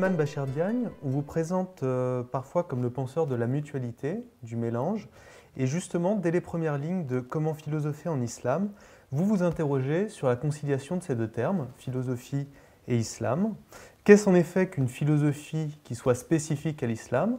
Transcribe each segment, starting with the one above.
Salman Bachar Diagne, on vous présente parfois comme le penseur de la mutualité, du mélange. Et justement, dès les premières lignes de Comment philosopher en islam, vous vous interrogez sur la conciliation de ces deux termes, philosophie et islam. Qu'est-ce en effet qu'une philosophie qui soit spécifique à l'islam?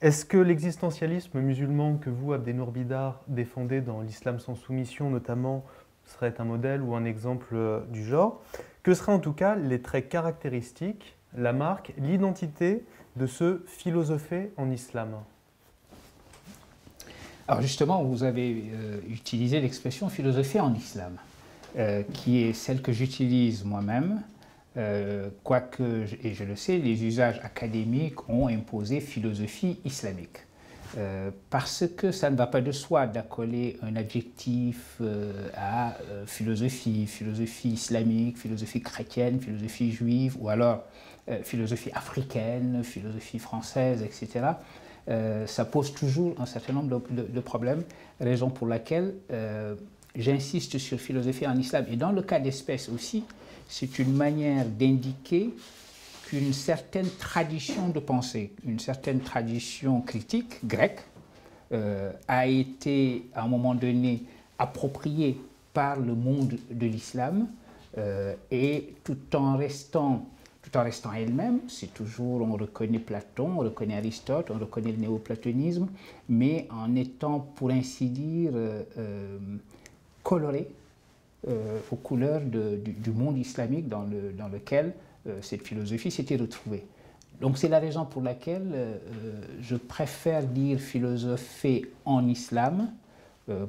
Est-ce que l'existentialisme musulman que vous, Abdenour Bidar, défendez dans l'islam sans soumission notamment, serait un modèle ou un exemple du genre? Que seraient en tout cas les traits caractéristiques, la marque, l'identité de ce philosopher en islam? Alors justement, vous avez utilisé l'expression philosopher en islam, qui est celle que j'utilise moi-même, quoique, et je le sais, les usages académiques ont imposé philosophie islamique. Parce que ça ne va pas de soi d'accoler un adjectif à philosophie islamique, philosophie chrétienne, philosophie juive, ou alors philosophie africaine, philosophie française, etc. Ça pose toujours un certain nombre de problèmes, raison pour laquelle j'insiste sur philosophie en islam. Et dans le cas d'espèce aussi, c'est une manière d'indiquer qu'une certaine tradition de pensée, une certaine tradition critique grecque a été à un moment donné appropriée par le monde de l'islam et tout en restant elle-même, c'est toujours, on reconnaît Platon, on reconnaît Aristote, on reconnaît le néoplatonisme, mais en étant, pour ainsi dire, colorée aux couleurs du monde islamique dans lequel cette philosophie s'était retrouvée. Donc c'est la raison pour laquelle je préfère dire philosopher en islam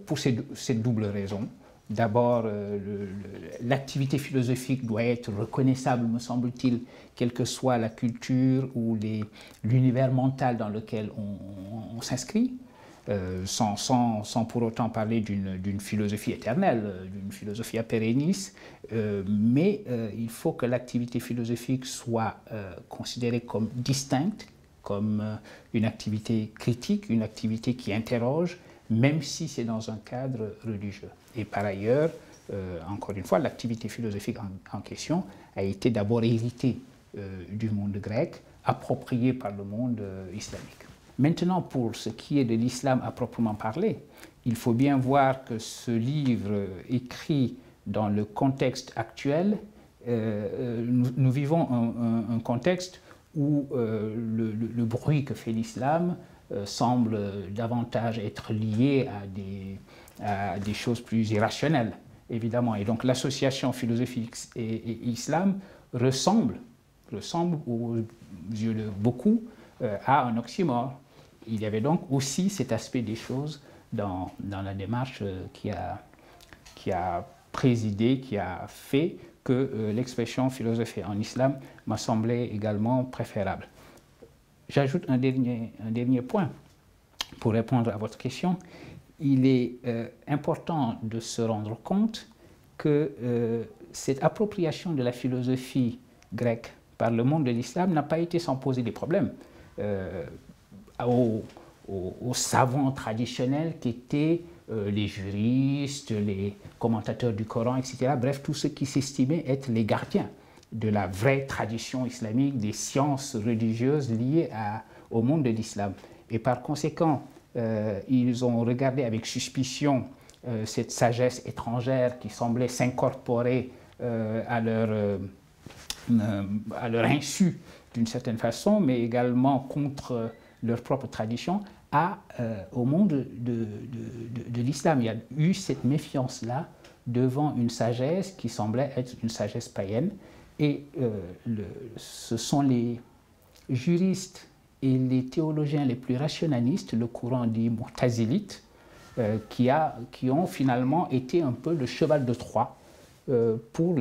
pour cette double raison. D'abord, l'activité philosophique doit être reconnaissable, me semble-t-il, quelle que soit la culture ou l'univers mental dans lequel on s'inscrit, sans pour autant parler d'une philosophie éternelle, d'une philosophie à pérennis, mais il faut que l'activité philosophique soit considérée comme distincte, comme une activité critique, une activité qui interroge, même si c'est dans un cadre religieux. Et par ailleurs, encore une fois, l'activité philosophique en question a été d'abord héritée du monde grec, appropriée par le monde islamique. Maintenant, pour ce qui est de l'islam à proprement parler, il faut bien voir que ce livre écrit dans le contexte actuel, nous vivons un contexte où le bruit que fait l'islam semble davantage être lié à des choses plus irrationnelles, évidemment. Et donc l'association philosophique et islam ressemble aux yeux de beaucoup à un oxymore. Il y avait donc aussi cet aspect des choses dans la démarche qui a présidé, qui a fait que l'expression philosophie en islam m'a semblé également préférable. J'ajoute un dernier point pour répondre à votre question. Il est important de se rendre compte que cette appropriation de la philosophie grecque par le monde de l'islam n'a pas été sans poser des problèmes aux savants traditionnels qui étaient les juristes, les commentateurs du Coran, etc. Bref, tous ceux qui s'estimaient être les gardiens de la vraie tradition islamique, des sciences religieuses liées au monde de l'islam. Et par conséquent, ils ont regardé avec suspicion cette sagesse étrangère qui semblait s'incorporer à leur insu d'une certaine façon, mais également contre leur propre tradition, au monde de l'islam. Il y a eu cette méfiance-là devant une sagesse qui semblait être une sagesse païenne. Et ce sont les juristes et les théologiens les plus rationalistes, le courant dit mu'tazilite, qui ont finalement été un peu le cheval de Troie pour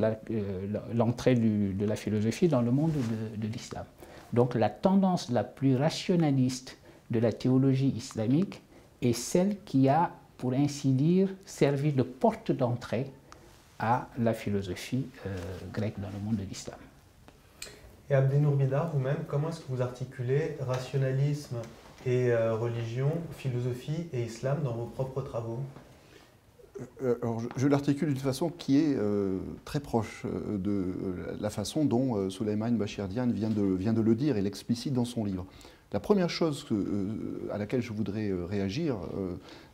l'entrée de la philosophie dans le monde de l'islam. Donc la tendance la plus rationaliste de la théologie islamique est celle qui a, pour ainsi dire, servi de porte d'entrée à la philosophie grecque dans le monde de l'islam. Et Abdenour Bidar, vous-même, comment est-ce que vous articulez rationalisme et religion, philosophie et islam dans vos propres travaux? Alors, je l'articule d'une façon qui est très proche de la façon dont Souleymane Bachir Diagne vient de le dire et l'explicite dans son livre. La première chose à laquelle je voudrais réagir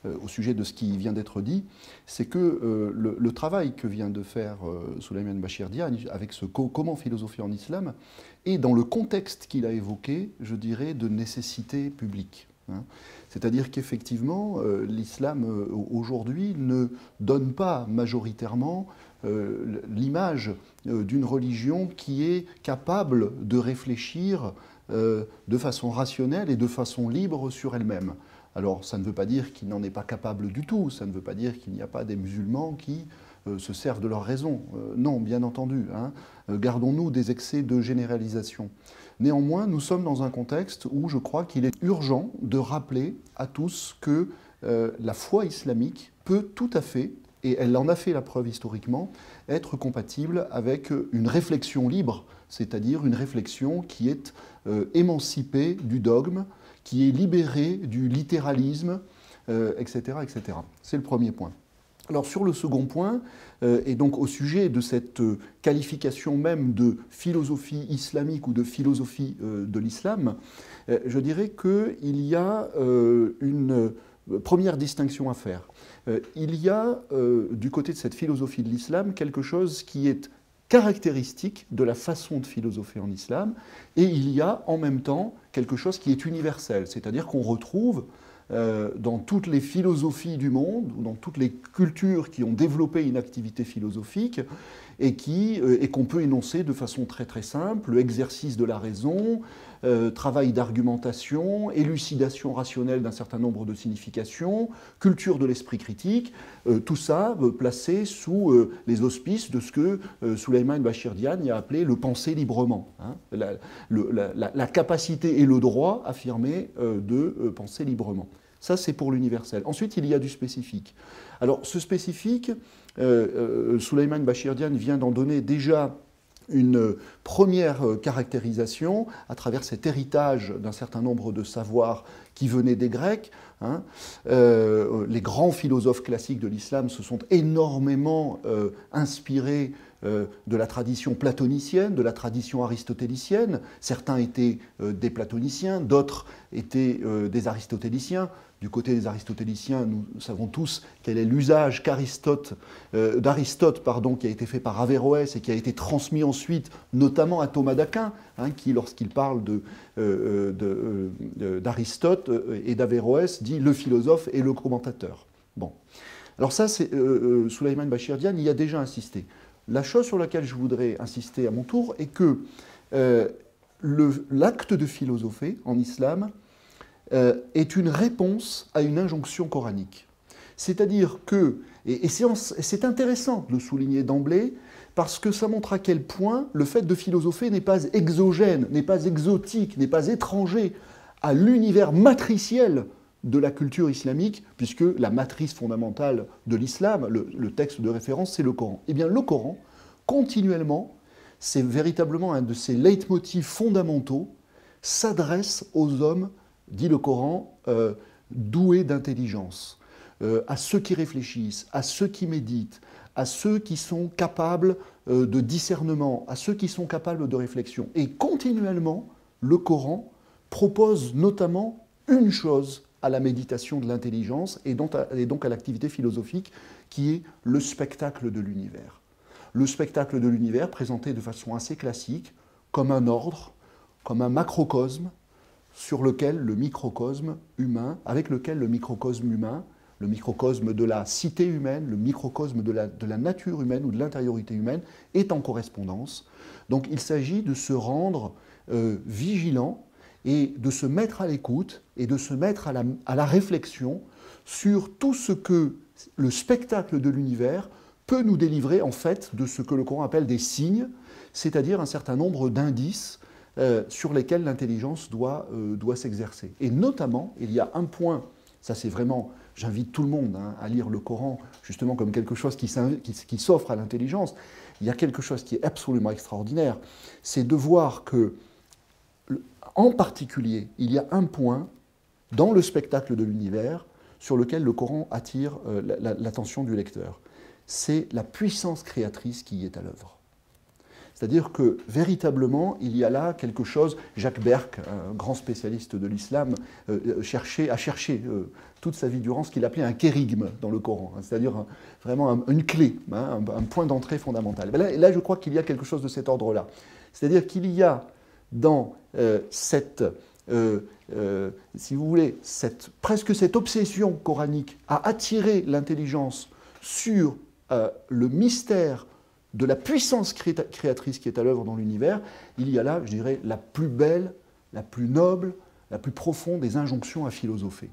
au sujet de ce qui vient d'être dit, c'est que le travail que vient de faire Souleymane Bachir Diagne avec ce comment philosopher en islam est dans le contexte qu'il a évoqué, je dirais, de nécessité publique. Hein. C'est-à-dire qu'effectivement, l'islam aujourd'hui ne donne pas majoritairement l'image d'une religion qui est capable de réfléchir de façon rationnelle et de façon libre sur elle-même. Alors ça ne veut pas dire qu'il n'en est pas capable du tout, ça ne veut pas dire qu'il n'y a pas des musulmans qui se servent de leur raison. Non, bien entendu. Hein. Gardons-nous des excès de généralisation. Néanmoins, nous sommes dans un contexte où je crois qu'il est urgent de rappeler à tous que la foi islamique peut tout à fait, et elle en a fait la preuve historiquement, être compatible avec une réflexion libre, c'est-à-dire une réflexion qui est émancipée du dogme, qui est libérée du littéralisme, etc., etc. C'est le premier point. Alors sur le second point, et donc au sujet de cette qualification même de philosophie islamique ou de philosophie de l'islam, je dirais qu'il y a une première distinction à faire. Il y a du côté de cette philosophie de l'islam quelque chose qui est caractéristique de la façon de philosopher en islam, et il y a en même temps quelque chose qui est universel, c'est-à-dire qu'on retrouve dans toutes les philosophies du monde, ou dans toutes les cultures qui ont développé une activité philosophique, et qu'on peut énoncer de façon très très simple, exercice de la raison, travail d'argumentation, élucidation rationnelle d'un certain nombre de significations, culture de l'esprit critique, tout ça placé sous les auspices de ce que Souleymane Bachir Diagne a appelé le penser librement, hein, la capacité et le droit affirmé de penser librement. Ça, c'est pour l'universel. Ensuite, il y a du spécifique. Alors, ce spécifique, Souleymane Bachir Diagne vient d'en donner déjà une première caractérisation à travers cet héritage d'un certain nombre de savoirs qui venaient des Grecs. Hein. Les grands philosophes classiques de l'islam se sont énormément inspirés de la tradition platonicienne, de la tradition aristotélicienne. Certains étaient des platoniciens, d'autres étaient des aristotéliciens. Du côté des aristotéliciens, nous savons tous quel est l'usage d'Aristote, qui a été fait par Averroès et qui a été transmis ensuite, notamment à Thomas d'Aquin, hein, qui, lorsqu'il parle d'Aristote et d'Averroès, dit le philosophe et le commentateur. Bon. Alors ça, c'est Souleymane Bachir Diagne y a déjà insisté. La chose sur laquelle je voudrais insister à mon tour est que l'acte de philosopher en islam est une réponse à une injonction coranique. C'est-à-dire que, et c'est intéressant de le souligner d'emblée, parce que ça montre à quel point le fait de philosopher n'est pas exogène, n'est pas exotique, n'est pas étranger à l'univers matriciel de la culture islamique, puisque la matrice fondamentale de l'islam, le texte de référence, c'est le Coran. Eh bien, le Coran, continuellement, c'est véritablement un de ses leitmotifs fondamentaux, s'adresse aux hommes, dit le Coran, doués d'intelligence, à ceux qui réfléchissent, à ceux qui méditent, à ceux qui sont capables de discernement, à ceux qui sont capables de réflexion. Et continuellement, le Coran propose notamment une chose à la méditation de l'intelligence et donc à l'activité philosophique qui est le spectacle de l'univers. Le spectacle de l'univers présenté de façon assez classique comme un ordre, comme un macrocosme sur lequel le microcosme humain, avec lequel le microcosme humain, le microcosme de la cité humaine, le microcosme de la nature humaine ou de l'intériorité humaine est en correspondance. Donc il s'agit de se rendre vigilant et de se mettre à l'écoute et de se mettre à la réflexion sur tout ce que le spectacle de l'univers peut nous délivrer en fait de ce que le Coran appelle des signes, c'est-à-dire un certain nombre d'indices sur lesquels l'intelligence doit s'exercer. Et notamment, il y a un point, ça c'est vraiment, j'invite tout le monde hein, à lire le Coran justement comme quelque chose qui s'offre à l'intelligence, il y a quelque chose qui est absolument extraordinaire, c'est de voir que, en particulier, il y a un point dans le spectacle de l'univers sur lequel le Coran attire l'attention du lecteur. C'est la puissance créatrice qui y est à l'œuvre. C'est-à-dire que véritablement, il y a là quelque chose. Jacques Berck, un grand spécialiste de l'islam, a cherché toute sa vie durant ce qu'il appelait un kérigme dans le Coran, c'est-à-dire vraiment une clé, un point d'entrée fondamental. Là, je crois qu'il y a quelque chose de cet ordre-là. C'est-à-dire qu'il y a dans si vous voulez, presque cette obsession coranique à attirer l'intelligence sur le mystère de la puissance créatrice qui est à l'œuvre dans l'univers, il y a là, je dirais, la plus belle, la plus noble, la plus profonde des injonctions à philosopher.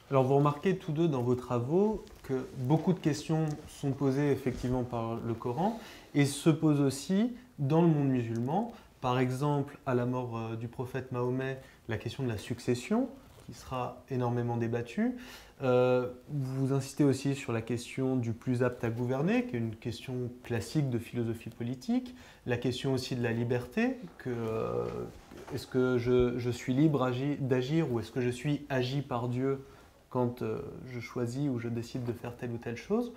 Alors vous remarquez tous deux dans vos travaux que beaucoup de questions sont posées effectivement par le Coran et se posent aussi dans le monde musulman. Par exemple, à la mort du prophète Mahomet, la question de la succession, qui sera énormément débattue. Vous insistez aussi sur la question du plus apte à gouverner, qui est une question classique de philosophie politique. La question aussi de la liberté, est-ce que je suis libre d'agir ou est-ce que je suis agi par Dieu quand je choisis ou je décide de faire telle ou telle chose.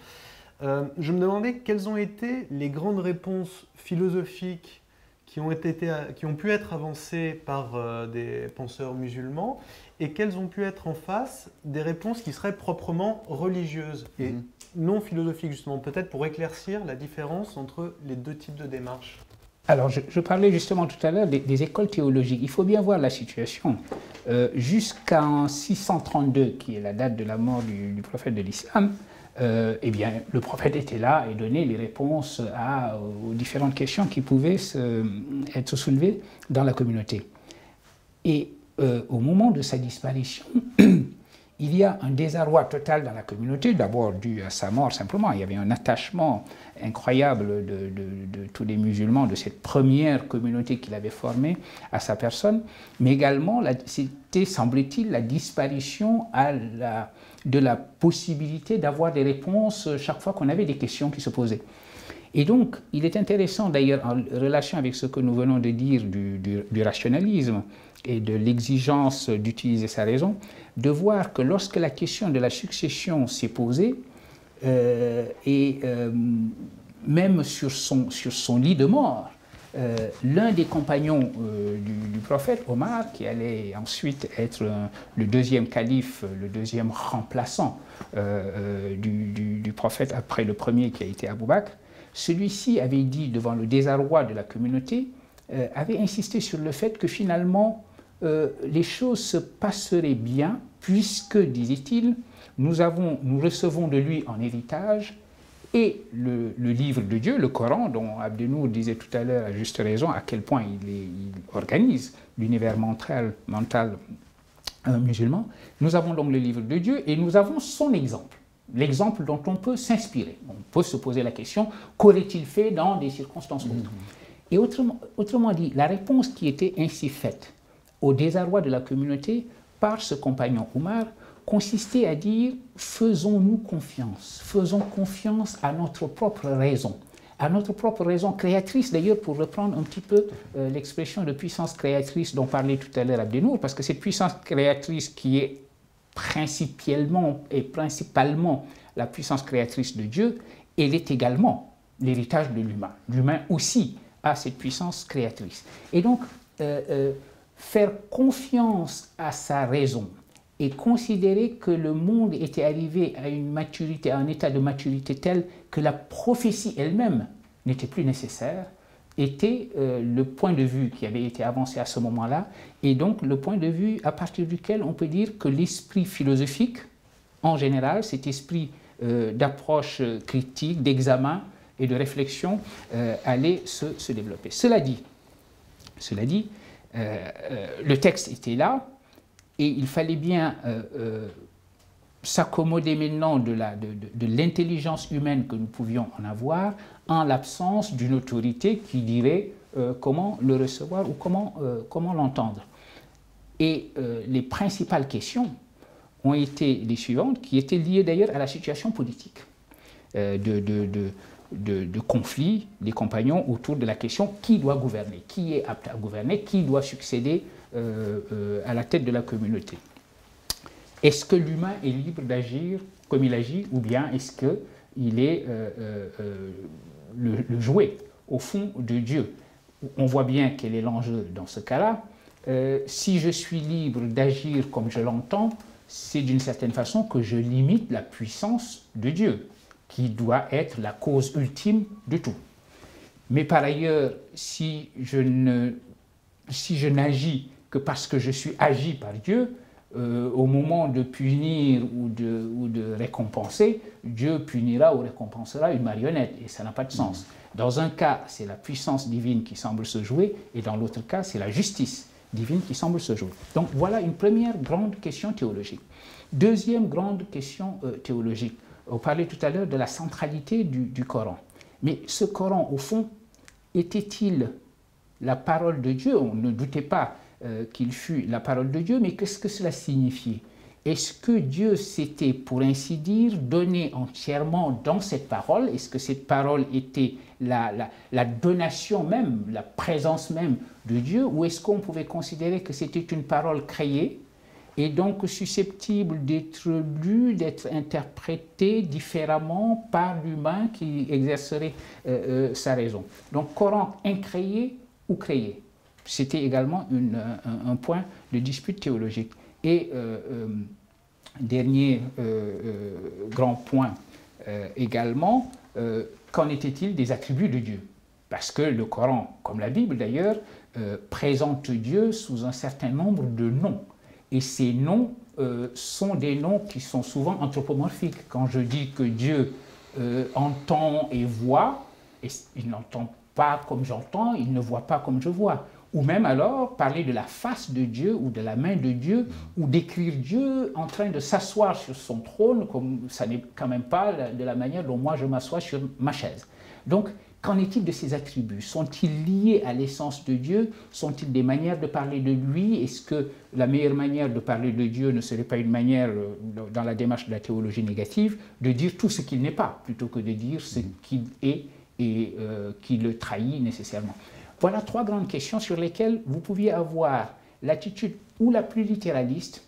Je me demandais quelles ont été les grandes réponses philosophiques qui ont pu être avancées par des penseurs musulmans et quelles ont pu être en face des réponses qui seraient proprement religieuses et non philosophiques, justement, peut-être pour éclaircir la différence entre les deux types de démarches. Alors, je parlais justement tout à l'heure des écoles théologiques. Il faut bien voir la situation. Jusqu'en 632, qui est la date de la mort du prophète de l'islam, eh bien, le prophète était là et donnait les réponses aux différentes questions qui pouvaient être soulevées dans la communauté. Et au moment de sa disparition, il y a un désarroi total dans la communauté, d'abord dû à sa mort simplement. Il y avait un attachement incroyable de tous les musulmans, de cette première communauté qu'il avait formée à sa personne, mais également, c'était, semble-t-il, la disparition de la possibilité d'avoir des réponses chaque fois qu'on avait des questions qui se posaient. Et donc, il est intéressant d'ailleurs, en relation avec ce que nous venons de dire du rationalisme et de l'exigence d'utiliser sa raison, de voir que lorsque la question de la succession s'est posée, même sur son lit de mort, l'un des compagnons du prophète, Omar, qui allait ensuite être le deuxième calife, le deuxième remplaçant du prophète après le premier qui a été Abou Bakr, celui-ci avait dit devant le désarroi de la communauté, avait insisté sur le fait que finalement les choses se passeraient bien puisque, disait-il, nous recevons de lui en héritage et le livre de Dieu, le Coran, dont Abdenour disait tout à l'heure à juste raison à quel point il organise l'univers mental musulman. Nous avons donc le livre de Dieu et nous avons son exemple, l'exemple dont on peut s'inspirer. On peut se poser la question, qu'aurait-il fait dans des circonstances autres? Et autrement dit, la réponse qui était ainsi faite au désarroi de la communauté par ce compagnon Omar consistait à dire « faisons-nous confiance, faisons confiance à notre propre raison ». À notre propre raison créatrice, d'ailleurs, pour reprendre un petit peu l'expression de puissance créatrice dont parlait tout à l'heure Abdenour, parce que cette puissance créatrice qui est principalement la puissance créatrice de Dieu, elle est également l'héritage de l'humain. L'humain aussi a cette puissance créatrice. Et donc, faire confiance à sa raison et considérer que le monde était arrivé à une maturité, à un état de maturité tel que la prophétie elle-même n'était plus nécessaire, était le point de vue qui avait été avancé à ce moment-là, et donc le point de vue à partir duquel on peut dire que l'esprit philosophique, en général, cet esprit d'approche critique, d'examen et de réflexion, allait se développer. Cela dit, le texte était là, et il fallait bien s'accommoder maintenant de l'intelligence humaine que nous pouvions en avoir, en l'absence d'une autorité qui dirait comment le recevoir ou comment l'entendre. Et les principales questions ont été les suivantes, qui étaient liées d'ailleurs à la situation politique, de conflits des compagnons autour de la question qui doit gouverner, qui est apte à gouverner, qui doit succéder à la tête de la communauté. Est-ce que l'humain est libre d'agir comme il agit, ou bien est-ce qu'il est le jouet, au fond, de Dieu? On voit bien quel est l'enjeu dans ce cas-là. Si je suis libre d'agir comme je l'entends, c'est d'une certaine façon que je limite la puissance de Dieu, qui doit être la cause ultime de tout. Mais par ailleurs, si je n'agis que parce que je suis agi par Dieu, au moment de punir ou de récompenser, Dieu punira ou récompensera une marionnette, et ça n'a pas de sens. Dans un cas, c'est la puissance divine qui semble se jouer, et dans l'autre cas, c'est la justice divine qui semble se jouer. Donc voilà une première grande question théologique. Deuxième grande question théologique. On parlait tout à l'heure de la centralité du Coran. Mais ce Coran, au fond, était-il la parole de Dieu? On ne doutait pas qu'il fût la parole de Dieu, mais qu'est-ce que cela signifiait? Est-ce que Dieu s'était, pour ainsi dire, donné entièrement dans cette parole? Est-ce que cette parole était la donation même, la présence même de Dieu? Ou est-ce qu'on pouvait considérer que c'était une parole créée et donc susceptible d'être lue, d'être interprétée différemment par l'humain qui exercerait sa raison? Donc, Coran incréé ou créé? C'était également un point de dispute théologique. Et dernier grand point également, qu'en était-il des attributs de Dieu? Parce que le Coran, comme la Bible d'ailleurs, présente Dieu sous un certain nombre de noms. Et ces noms sont des noms qui sont souvent anthropomorphiques. Quand je dis que Dieu entend et voit, il n'entend pas comme j'entends, il ne voit pas comme je vois. Ou même alors parler de la face de Dieu ou de la main de Dieu, ou décrire Dieu en train de s'asseoir sur son trône, comme ça n'est quand même pas de la manière dont moi je m'assois sur ma chaise. Donc, qu'en est-il de ces attributs? Sont-ils liés à l'essence de Dieu? Sont-ils des manières de parler de lui? Est-ce que la meilleure manière de parler de Dieu ne serait pas une manière, dans la démarche de la théologie négative, de dire tout ce qu'il n'est pas, plutôt que de dire ce qu'il est et qui le trahit nécessairement? Voilà trois grandes questions sur lesquelles vous pouviez avoir l'attitude ou la plus littéraliste,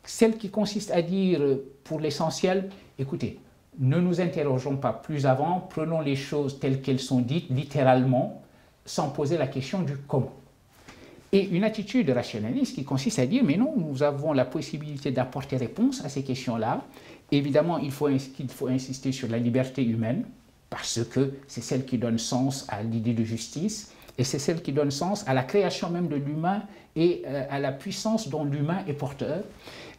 celle qui consiste à dire pour l'essentiel, écoutez, ne nous interrogeons pas plus avant, prenons les choses telles qu'elles sont dites, littéralement, sans poser la question du comment. Et une attitude rationaliste qui consiste à dire, mais non, nous avons la possibilité d'apporter réponse à ces questions-là. Évidemment, il faut insister sur la liberté humaine, parce que c'est celle qui donne sens à l'idée de justice, et c'est celle qui donne sens à la création même de l'humain et à la puissance dont l'humain est porteur,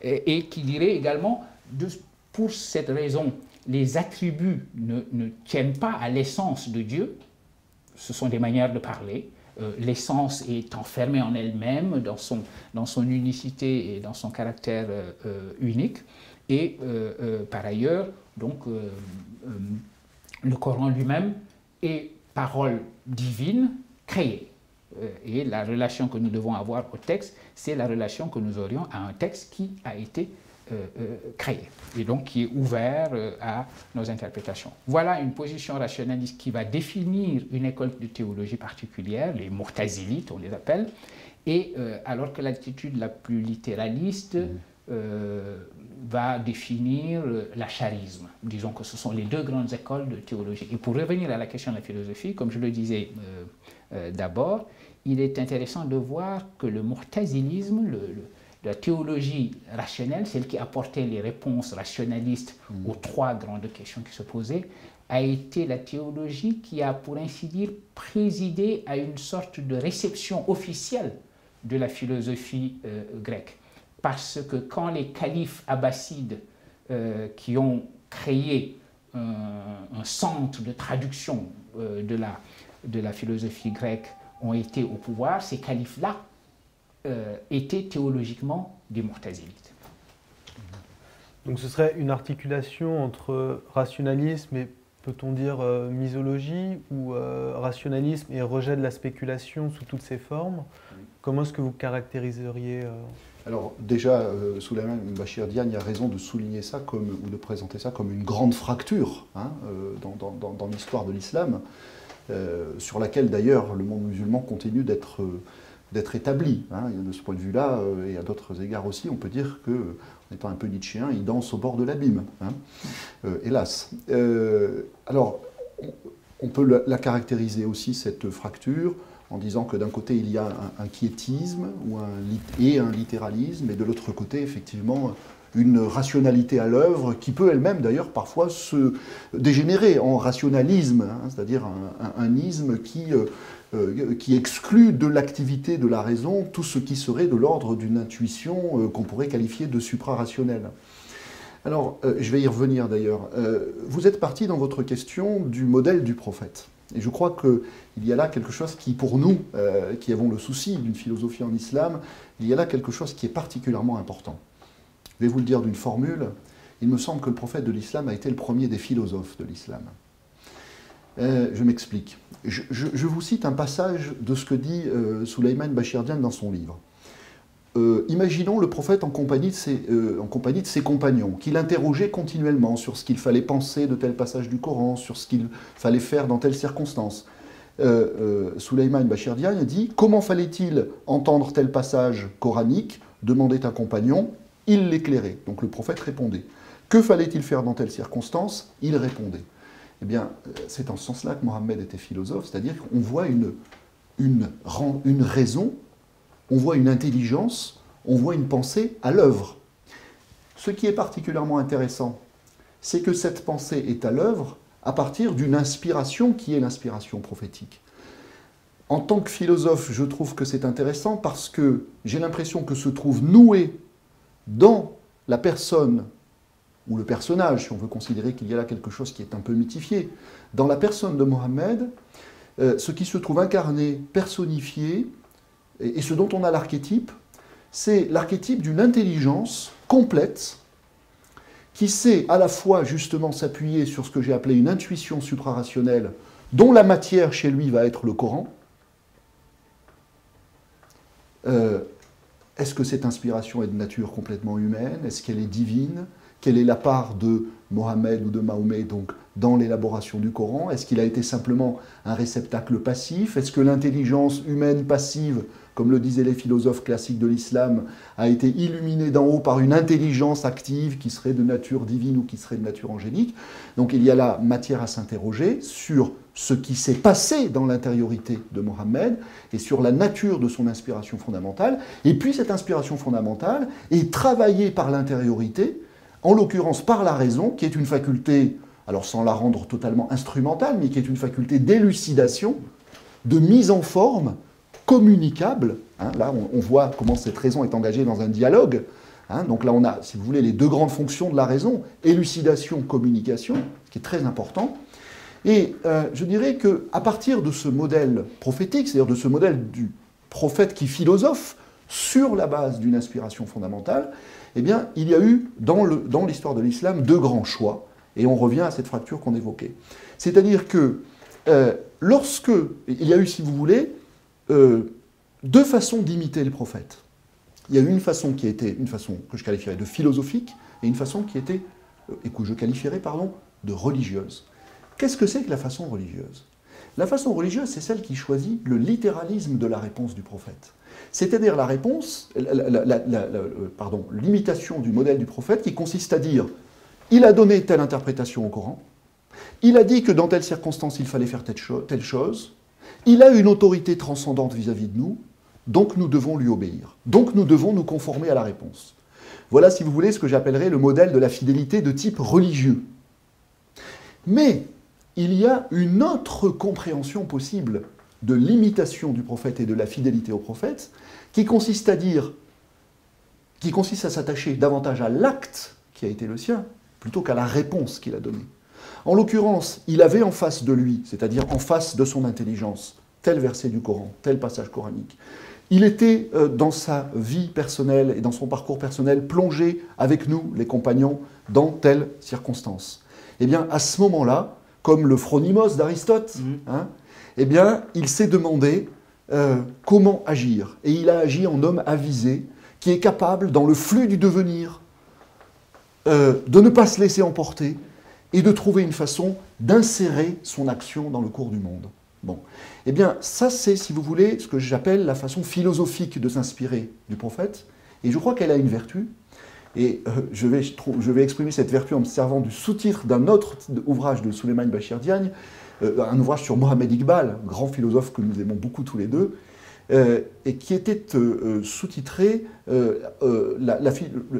et qui dirait également, pour cette raison, les attributs ne tiennent pas à l'essence de Dieu, ce sont des manières de parler, l'essence est enfermée en elle-même, dans son unicité et dans son caractère unique, et par ailleurs, donc, le Coran lui-même est parole divine créée. Et la relation que nous devons avoir au texte, c'est la relation que nous aurions à un texte qui a été créé, et donc qui est ouvert à nos interprétations. Voilà une position rationaliste qui va définir une école de théologie particulière, les Mu'tazilites on les appelle, et alors que l'attitude la plus littéraliste va définir l'acharisme. Disons que ce sont les deux grandes écoles de théologie. Et pour revenir à la question de la philosophie, comme je le disais d'abord, il est intéressant de voir que le mu'tazilisme, la théologie rationnelle, celle qui apportait les réponses rationalistes aux trois grandes questions qui se posaient, a été la théologie qui a, pour ainsi dire, présidé à une sorte de réception officielle de la philosophie grecque. Parce que quand les califes abbassides qui ont créé un centre de traduction de la philosophie grecque ont été au pouvoir, ces califes-là étaient théologiquement des mu'tazilites. Donc ce serait une articulation entre rationalisme et, peut-on dire, misologie, ou rationalisme et rejet de la spéculation sous toutes ses formes? Comment est-ce que vous caractériseriez Alors déjà, Souleymane Bachir Diagne a raison de souligner ça ou de présenter ça comme une grande fracture dans l'histoire de l'islam, sur laquelle d'ailleurs le monde musulman continue d'être d'être établi. Hein. De ce point de vue-là, et à d'autres égards aussi, on peut dire que, en étant un peu nietzschéen, il danse au bord de l'abîme, hein. Hélas. Alors, on peut la caractériser aussi, cette fracture, en disant que d'un côté, il y a un quiétisme et un littéralisme, et de l'autre côté, effectivement, une rationalité à l'œuvre qui peut elle-même, d'ailleurs, parfois se dégénérer en rationalisme, hein, c'est-à-dire un isme qui exclut de l'activité de la raison tout ce qui serait de l'ordre d'une intuition qu'on pourrait qualifier de suprarationnelle. Alors, je vais y revenir d'ailleurs. Vous êtes parti dans votre question du modèle du prophète. Et je crois qu'il y a là quelque chose qui, pour nous, qui avons le souci d'une philosophie en islam, il y a là quelque chose qui est particulièrement important. Je vais vous le dire d'une formule. Il me semble que le prophète de l'islam a été le premier des philosophes de l'islam. Je m'explique. Je vous cite un passage de ce que dit Sulayman Bachir-Diagne dans son livre. Imaginons le prophète en compagnie de ses compagnons, qui l'interrogeaient continuellement sur ce qu'il fallait penser de tel passage du Coran, sur ce qu'il fallait faire dans telle circonstance. Sulayman Bachir-Diagne dit « Comment fallait-il entendre tel passage coranique ?» demandait un compagnon. Il l'éclairait. Donc le prophète répondait. Que fallait-il faire dans telle circonstance? Il répondait. Eh bien, c'est en ce sens-là que Mohammed était philosophe, c'est-à-dire qu'on voit une raison, on voit une intelligence, on voit une pensée à l'œuvre. Ce qui est particulièrement intéressant, c'est que cette pensée est à l'œuvre à partir d'une inspiration qui est l'inspiration prophétique. En tant que philosophe, je trouve que c'est intéressant parce que j'ai l'impression que se trouve noué dans la personne, ou le personnage, si on veut considérer qu'il y a là quelque chose qui est un peu mythifié, dans la personne de Mohammed, ce qui se trouve incarné, personnifié, et ce dont on a l'archétype, c'est l'archétype d'une intelligence complète, qui sait à la fois justement s'appuyer sur ce que j'ai appelé une intuition suprarationnelle, dont la matière chez lui va être le Coran. Est-ce que cette inspiration est de nature complètement humaine? Est-ce qu'elle est divine? Quelle est la part de Mohammed ou de Mahomet donc, dans l'élaboration du Coran? Est-ce qu'il a été simplement un réceptacle passif? Est-ce que l'intelligence humaine passive, comme le disaient les philosophes classiques de l'islam, a été illuminée d'en haut par une intelligence active qui serait de nature divine ou qui serait de nature angélique? Donc il y a là matière à s'interroger sur ce qui s'est passé dans l'intériorité de Mohammed et sur la nature de son inspiration fondamentale. Et puis cette inspiration fondamentale est travaillée par l'intériorité, en l'occurrence par la raison, qui est une faculté, alors sans la rendre totalement instrumentale, mais qui est une faculté d'élucidation, de mise en forme, communicable. Hein, là, on voit comment cette raison est engagée dans un dialogue. Hein, donc là, on a, si vous voulez, les deux grandes fonctions de la raison, élucidation, communication, ce qui est très important. Et je dirais qu'à partir de ce modèle prophétique, c'est-à-dire de ce modèle du prophète qui philosophe sur la base d'une inspiration fondamentale, eh bien, il y a eu, dans l'histoire de l'islam, deux grands choix. Et on revient à cette fracture qu'on évoquait. C'est-à-dire que lorsque... Il y a eu, si vous voulez, deux façons d'imiter le prophète. Il y a eu une façon qui était une façon que je qualifierais de philosophique et une façon qui était, et que je qualifierais, pardon, de religieuse. Qu'est-ce que c'est que la façon religieuse? La façon religieuse, c'est celle qui choisit le littéralisme de la réponse du prophète. C'est-à-dire la réponse, l'imitation du modèle du prophète qui consiste à dire « il a donné telle interprétation au Coran, il a dit que dans telle circonstance il fallait faire telle chose, il a une autorité transcendante vis-à-vis de nous, donc nous devons lui obéir, donc nous devons nous conformer à la réponse. » Voilà, si vous voulez, ce que j'appellerais le modèle de la fidélité de type religieux. Mais il y a une autre compréhension possible de l'imitation du prophète et de la fidélité au prophète, qui consiste à s'attacher davantage à l'acte qui a été le sien, plutôt qu'à la réponse qu'il a donnée. En l'occurrence, il avait en face de lui, c'est-à-dire en face de son intelligence, tel verset du Coran, tel passage coranique. Il était dans sa vie personnelle et dans son parcours personnel plongé avec nous, les compagnons, dans telle circonstance. Eh bien, à ce moment-là, comme le phronimos d'Aristote, hein, eh bien, il s'est demandé comment agir. Et il a agi en homme avisé, qui est capable, dans le flux du devenir, de ne pas se laisser emporter et de trouver une façon d'insérer son action dans le cours du monde. Bon. Eh bien, ça, c'est, si vous voulez, ce que j'appelle la façon philosophique de s'inspirer du prophète. Et je crois qu'elle a une vertu. Et je vais exprimer cette vertu en me servant du sous-titre d'un autre ouvrage de Souleymane Bachir Diagne, un ouvrage sur Mohamed Iqbal, grand philosophe que nous aimons beaucoup tous les deux, et qui était sous-titré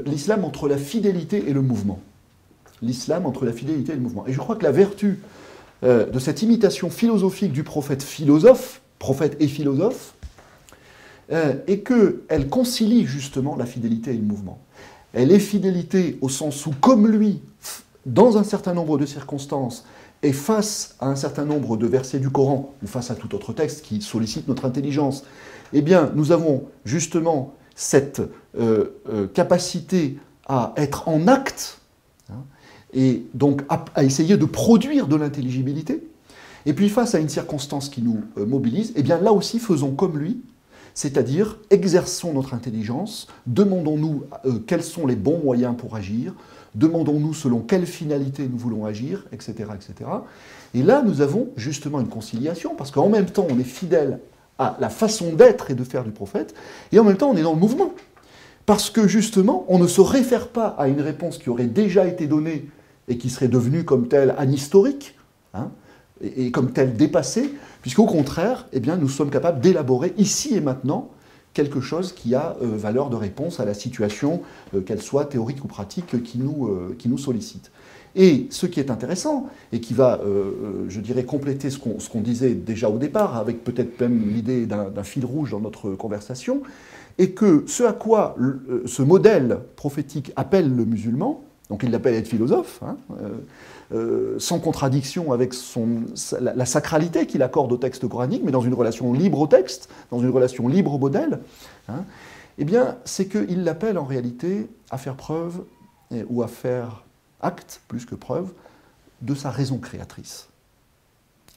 l'islam entre la fidélité et le mouvement. L'islam entre la fidélité et le mouvement. Et je crois que la vertu de cette imitation philosophique du prophète philosophe, prophète et philosophe, est qu'elle concilie justement la fidélité et le mouvement. Elle est fidélité au sens où, comme lui, dans un certain nombre de circonstances, et face à un certain nombre de versets du Coran, ou face à tout autre texte qui sollicite notre intelligence, eh bien, nous avons justement cette capacité à être en acte, hein, et donc à essayer de produire de l'intelligibilité. Et puis, face à une circonstance qui nous mobilise, eh bien, là aussi, faisons comme lui, c'est-à-dire exerçons notre intelligence, demandons-nous quels sont les bons moyens pour agir, demandons-nous selon quelle finalité nous voulons agir, etc., etc. Et là, nous avons justement une conciliation, parce qu'en même temps, on est fidèle à la façon d'être et de faire du prophète, et en même temps, on est dans le mouvement. Parce que justement, on ne se réfère pas à une réponse qui aurait déjà été donnée et qui serait devenue comme telle anhistorique, hein, et comme telle dépassée, puisqu'au contraire, eh bien, nous sommes capables d'élaborer ici et maintenant quelque chose qui a valeur de réponse à la situation, qu'elle soit théorique ou pratique, qui nous sollicite. Et ce qui est intéressant, et qui va, je dirais, compléter ce qu'on disait déjà au départ, avec peut-être même l'idée d'un fil rouge dans notre conversation, est que ce à quoi ce modèle prophétique appelle le musulman, donc il l'appelle être philosophe, hein, sans contradiction avec la sacralité qu'il accorde au texte coranique, mais dans une relation libre au texte, dans une relation libre au modèle, hein, eh bien, c'est qu'il l'appelle en réalité à faire preuve, ou à faire acte, plus que preuve, de sa raison créatrice.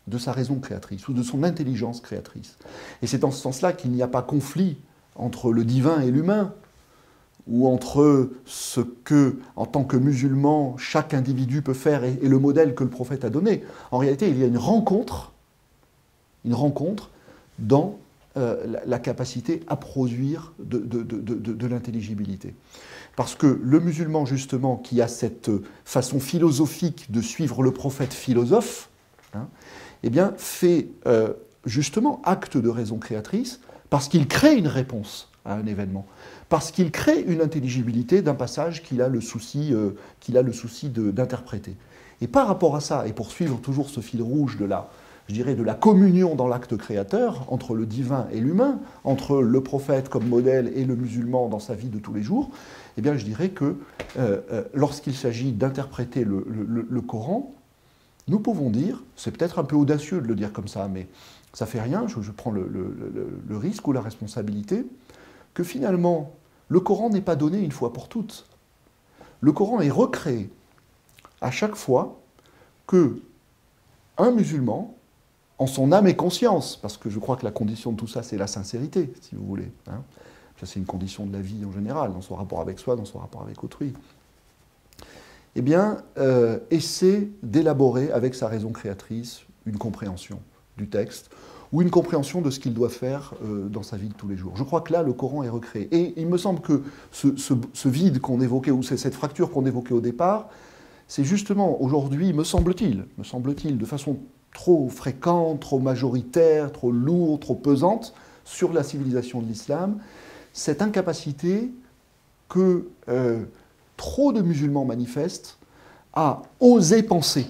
De sa raison créatrice, ou de son intelligence créatrice. Et c'est dans ce sens-là qu'il n'y a pas conflit entre le divin et l'humain, ou entre ce que, en tant que musulman, chaque individu peut faire et le modèle que le prophète a donné. En réalité, il y a une rencontre dans la capacité à produire de l'intelligibilité. Parce que le musulman, justement, qui a cette façon philosophique de suivre le prophète philosophe, hein, eh bien, fait justement acte de raison créatrice, parce qu'il crée une réponse à un événement, parce qu'il crée une intelligibilité d'un passage qu'il a le souci d'interpréter. Et par rapport à ça, et pour suivre toujours ce fil rouge de la communion dans l'acte créateur, entre le divin et l'humain, entre le prophète comme modèle et le musulman dans sa vie de tous les jours, eh bien je dirais que lorsqu'il s'agit d'interpréter le Coran, nous pouvons dire, c'est peut-être un peu audacieux de le dire comme ça, mais ça fait rien, je prends le risque ou la responsabilité, que finalement, le Coran n'est pas donné une fois pour toutes. Le Coran est recréé à chaque fois que un musulman, en son âme et conscience, parce que je crois que la condition de tout ça, c'est la sincérité, si vous voulez. Hein. Ça, c'est une condition de la vie en général, dans son rapport avec soi, dans son rapport avec autrui. Eh bien, essaie d'élaborer avec sa raison créatrice une compréhension du texte, ou une compréhension de ce qu'il doit faire dans sa vie de tous les jours. Je crois que là, le Coran est recréé. Et il me semble que ce vide qu'on évoquait, ou cette fracture qu'on évoquait au départ, c'est justement aujourd'hui, me semble-t-il, de façon trop fréquente, trop majoritaire, trop lourde, trop pesante, sur la civilisation de l'islam, cette incapacité que trop de musulmans manifestent à oser penser,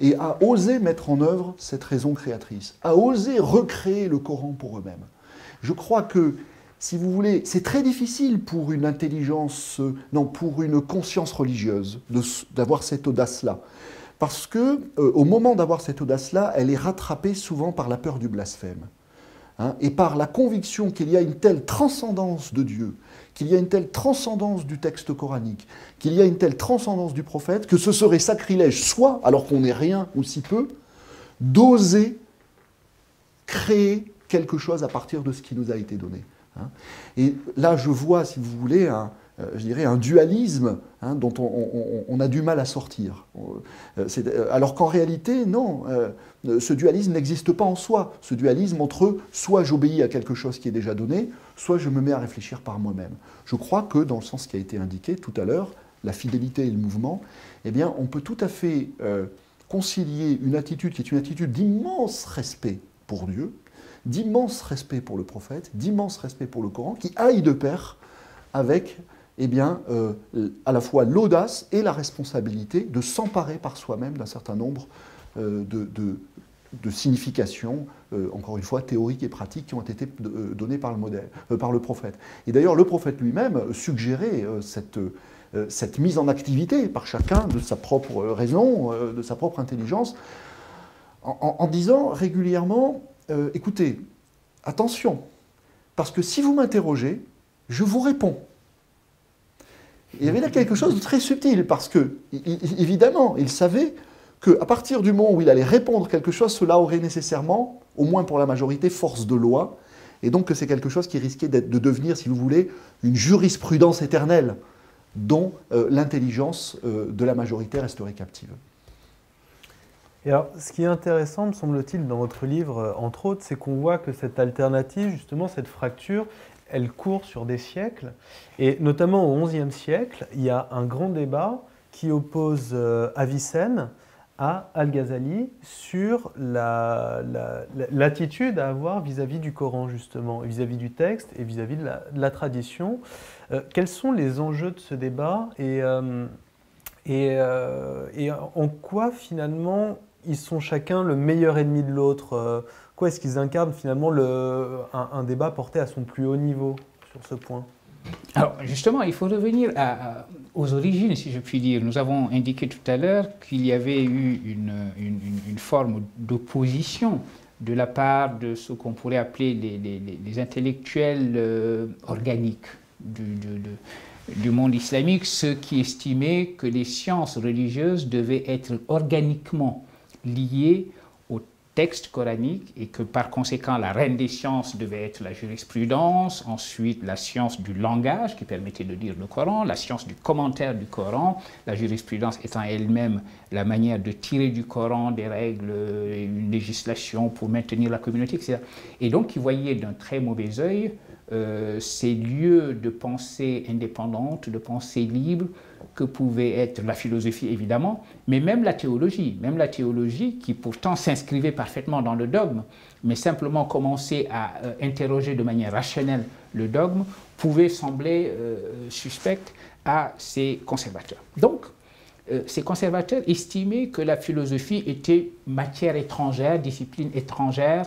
et à oser mettre en œuvre cette raison créatrice, à oser recréer le Coran pour eux-mêmes. Je crois que, si vous voulez, c'est très difficile pour une intelligence, pour une conscience religieuse, d'avoir cette audace-là. Parce que, au moment d'avoir cette audace-là, elle est rattrapée souvent par la peur du blasphème, hein, et par la conviction qu'il y a une telle transcendance de Dieu, qu'il y a une telle transcendance du texte coranique, qu'il y a une telle transcendance du prophète, que ce serait sacrilège, soit, alors qu'on n'est rien ou si peu, d'oser créer quelque chose à partir de ce qui nous a été donné. Hein. Et là, je vois, si vous voulez, je dirais, un dualisme dont on a du mal à sortir. Alors qu'en réalité, non, ce dualisme n'existe pas en soi. Ce dualisme entre soit j'obéis à quelque chose qui est déjà donné, soit je me mets à réfléchir par moi-même. Je crois que, dans le sens qui a été indiqué tout à l'heure, la fidélité et le mouvement, eh bien, on peut tout à fait concilier une attitude qui est une attitude d'immense respect pour Dieu, d'immense respect pour le prophète, d'immense respect pour le Coran, qui aille de pair avec à la fois l'audace et la responsabilité de s'emparer par soi-même d'un certain nombre de significations, encore une fois, théoriques et pratiques qui ont été données par le prophète. Et d'ailleurs, le prophète lui-même suggérait cette mise en activité par chacun de sa propre raison, de sa propre intelligence, en disant régulièrement, écoutez, attention, parce que si vous m'interrogez, je vous réponds. Il y avait là quelque chose de très subtil, parce que, évidemment, il savait qu'à partir du moment où il allait répondre quelque chose, cela aurait nécessairement, au moins pour la majorité, force de loi, et donc que c'est quelque chose qui risquait de devenir, si vous voulez, une jurisprudence éternelle, dont l'intelligence de la majorité resterait captive. Et alors, ce qui est intéressant, me semble-t-il, dans votre livre, entre autres, c'est qu'on voit que cette alternative, justement, cette fracture, elle court sur des siècles. Et notamment au XIe siècle, il y a un grand débat qui oppose Avicenne à Al-Ghazali sur l'attitude à avoir vis-à-vis du Coran, justement, vis-à-vis du texte et vis-à-vis de la tradition. Quels sont les enjeux de ce débat et en quoi, finalement, ils sont chacun le meilleur ennemi de l'autre? Quoi est-ce qu'ils incarnent, finalement, un débat porté à son plus haut niveau sur ce point? Alors, justement, il faut revenir aux origines, si je puis dire. Nous avons indiqué tout à l'heure qu'il y avait eu une forme d'opposition de la part de ce qu'on pourrait appeler les intellectuels organiques du monde islamique, ceux qui estimaient que les sciences religieuses devaient être organiquement liées au texte coranique et que par conséquent la reine des sciences devait être la jurisprudence, ensuite la science du langage qui permettait de lire le Coran, la science du commentaire du Coran, la jurisprudence étant elle-même la manière de tirer du Coran des règles, une législation pour maintenir la communauté, etc. Et donc ils voyaient d'un très mauvais œil ces lieux de pensée indépendante, de pensée libre, que pouvait être la philosophie évidemment, mais même la théologie qui pourtant s'inscrivait parfaitement dans le dogme, mais simplement commencer à interroger de manière rationnelle le dogme, pouvait sembler suspecte à ces conservateurs. Donc, ces conservateurs estimaient que la philosophie était matière étrangère, discipline étrangère,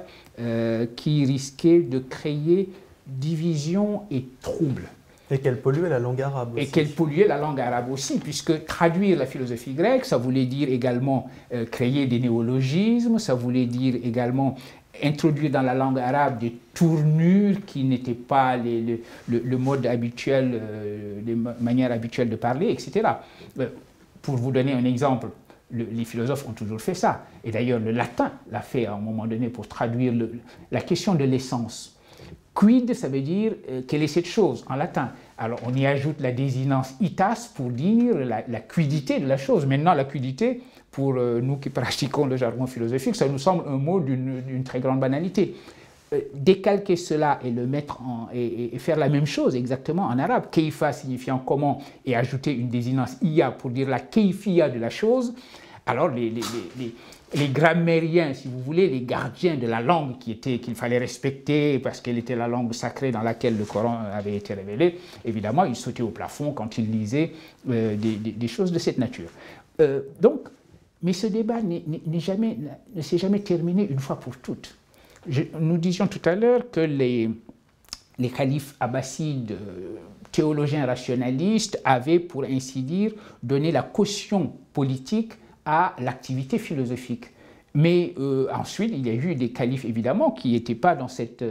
qui risquait de créer division et trouble. Et qu'elle polluait la langue arabe aussi. Et qu'elle polluait la langue arabe aussi, puisque traduire la philosophie grecque, ça voulait dire également créer des néologismes, ça voulait dire également introduire dans la langue arabe des tournures qui n'étaient pas le mode habituel, les manières habituelles de parler, etc. Pour vous donner un exemple, les philosophes ont toujours fait ça. Et d'ailleurs, le latin l'a fait à un moment donné pour traduire la question de l'essence. Quid, ça veut dire quelle est cette chose en latin. Alors on y ajoute la désinence itas pour dire la quidité de la chose. Maintenant, la quidité, pour nous qui pratiquons le jargon philosophique, ça nous semble un mot d'une très grande banalité. Décalquer cela et le mettre et faire la même chose exactement en arabe, keifa signifiant comment, et ajouter une désinence iya pour dire la keifia de la chose, alors les grammairiens, si vous voulez, les gardiens de la langue qu'il fallait respecter parce qu'elle était la langue sacrée dans laquelle le Coran avait été révélé, évidemment, ils sautaient au plafond quand ils lisaient des choses de cette nature. Mais ce débat ne s'est jamais terminé une fois pour toutes. Nous disions tout à l'heure que les califes abbassides, théologiens rationalistes, avaient, pour ainsi dire, donné la caution politique à l'activité philosophique. Mais ensuite, il y a eu des califes, évidemment, qui n'étaient pas dans cette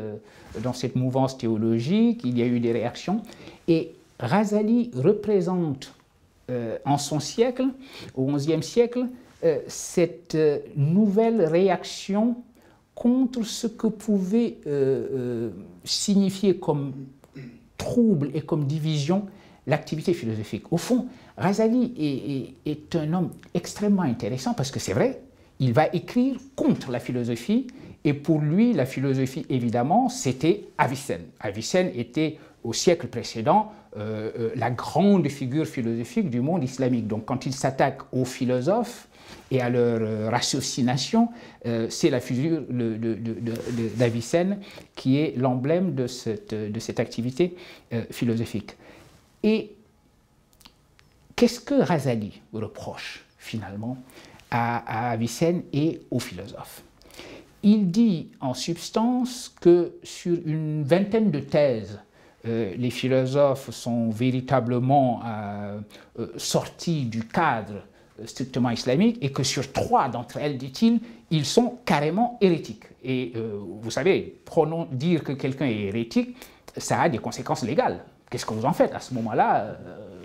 mouvance théologique, il y a eu des réactions. Et Ghazali représente, en son siècle, au XIe siècle, cette nouvelle réaction contre ce que pouvait signifier comme trouble et comme division l'activité philosophique. Au fond, Razali est un homme extrêmement intéressant parce que c'est vrai, il va écrire contre la philosophie et pour lui, la philosophie, évidemment, c'était Avicenne. Avicenne était, au siècle précédent, la grande figure philosophique du monde islamique. Donc quand il s'attaque aux philosophes et à leur ratiocination, c'est la figure d'Avicenne qui est l'emblème de cette activité philosophique. Et qu'est-ce que Razali reproche finalement à Avicenne et aux philosophes? Il dit en substance que sur une vingtaine de thèses, les philosophes sont véritablement sortis du cadre strictement islamique et que sur 3 d'entre elles, dit-il, ils sont carrément hérétiques. Et vous savez, dire que quelqu'un est hérétique, ça a des conséquences légales. Qu'est-ce que vous en faites? À ce moment-là,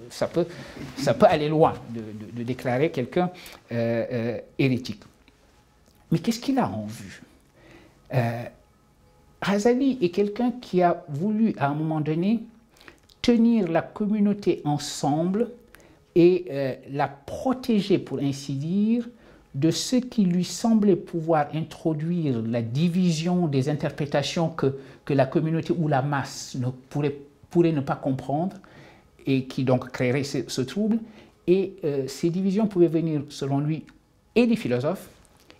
ça peut aller loin de déclarer quelqu'un hérétique. Mais qu'est-ce qu'il a en vue? Razali est quelqu'un qui a voulu, à un moment donné, tenir la communauté ensemble et la protéger, pour ainsi dire, de ce qui lui semblait pouvoir introduire la division des interprétations que la communauté ou la masse pourrait ne pas comprendre et qui donc créerait ce trouble. Et ces divisions pouvaient venir, selon lui, et des philosophes,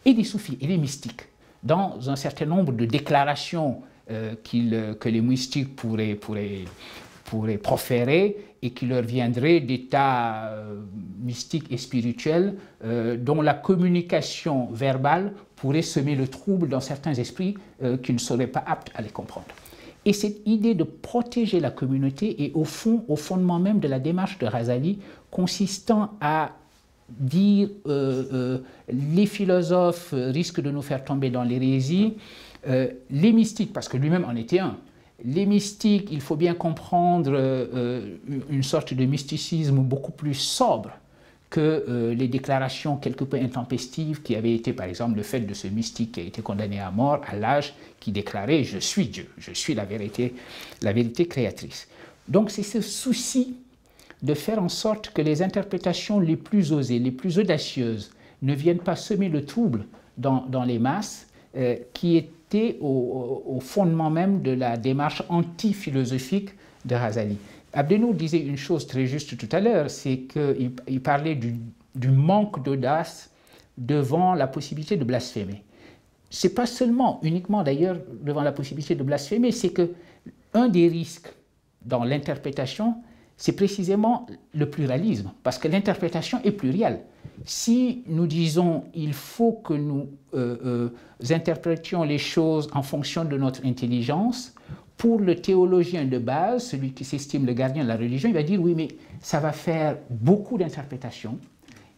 et des soufis, et des mystiques, dans un certain nombre de déclarations que les mystiques pourraient proférer et qui leur viendraient d'états mystiques et spirituels dont la communication verbale pourrait semer le trouble dans certains esprits qui ne seraient pas aptes à les comprendre. Et cette idée de protéger la communauté est au fondement même de la démarche de Razali, consistant à dire les philosophes risquent de nous faire tomber dans l'hérésie, les mystiques, parce que lui-même en était un, les mystiques, il faut bien comprendre une sorte de mysticisme beaucoup plus sobre que les déclarations quelque peu intempestives qui avaient été, par exemple, le fait de ce mystique qui a été condamné à mort à l'âge qui déclarait « Je suis Dieu, je suis la vérité créatrice ». Donc c'est ce souci de faire en sorte que les interprétations les plus osées, les plus audacieuses, ne viennent pas semer le trouble dans les masses, qui était au fondement même de la démarche anti-philosophique de Razali. Abdenour disait une chose très juste tout à l'heure, c'est qu'il parlait du manque d'audace devant la possibilité de blasphémer. Ce n'est pas seulement, uniquement d'ailleurs, devant la possibilité de blasphémer, c'est qu'un des risques dans l'interprétation, c'est précisément le pluralisme, parce que l'interprétation est plurielle. Si nous disons il faut que nous interprétions les choses en fonction de notre intelligence, pour le théologien de base, celui qui s'estime le gardien de la religion, il va dire oui, mais ça va faire beaucoup d'interprétations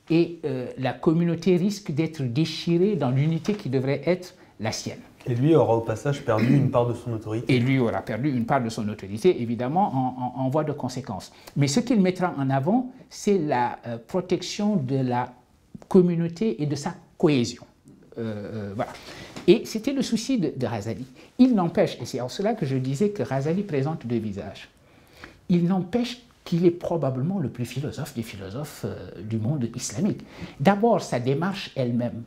et la communauté risque d'être déchirée dans l'unité qui devrait être la sienne. Et lui aura au passage perdu une part de son autorité. Et lui aura perdu une part de son autorité, évidemment, en voie de conséquence. Mais ce qu'il mettra en avant, c'est la protection de la communauté et de sa cohésion. Voilà. Et c'était le souci de Razali. Il n'empêche, et c'est en cela que je disais que Razali présente 2 visages, il n'empêche qu'il est probablement le plus philosophe des philosophes du monde islamique. D'abord, sa démarche elle-même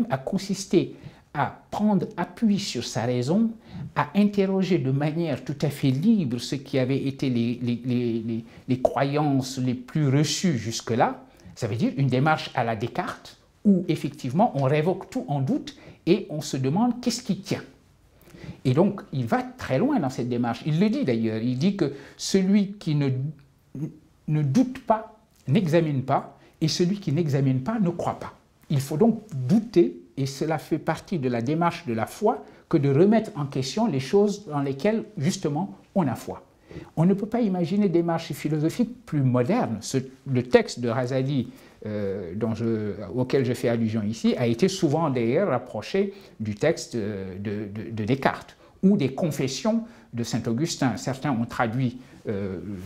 a consisté à prendre appui sur sa raison, à interroger de manière tout à fait libre ce qui avait été les croyances les plus reçues jusque-là. Ça veut dire une démarche à la Descartes, où effectivement on révoque tout en doute et on se demande qu'est-ce qui tient. Et donc il va très loin dans cette démarche. Il le dit d'ailleurs, il dit que celui qui ne doute pas n'examine pas, et celui qui n'examine pas ne croit pas. Il faut donc douter, et cela fait partie de la démarche de la foi, que de remettre en question les choses dans lesquelles, justement, on a foi. On ne peut pas imaginer des démarches philosophiques plus modernes. Le texte de Razali, auquel je fais allusion ici, a été souvent d'ailleurs rapproché du texte de Descartes, ou des confessions de saint Augustin. Certains ont traduit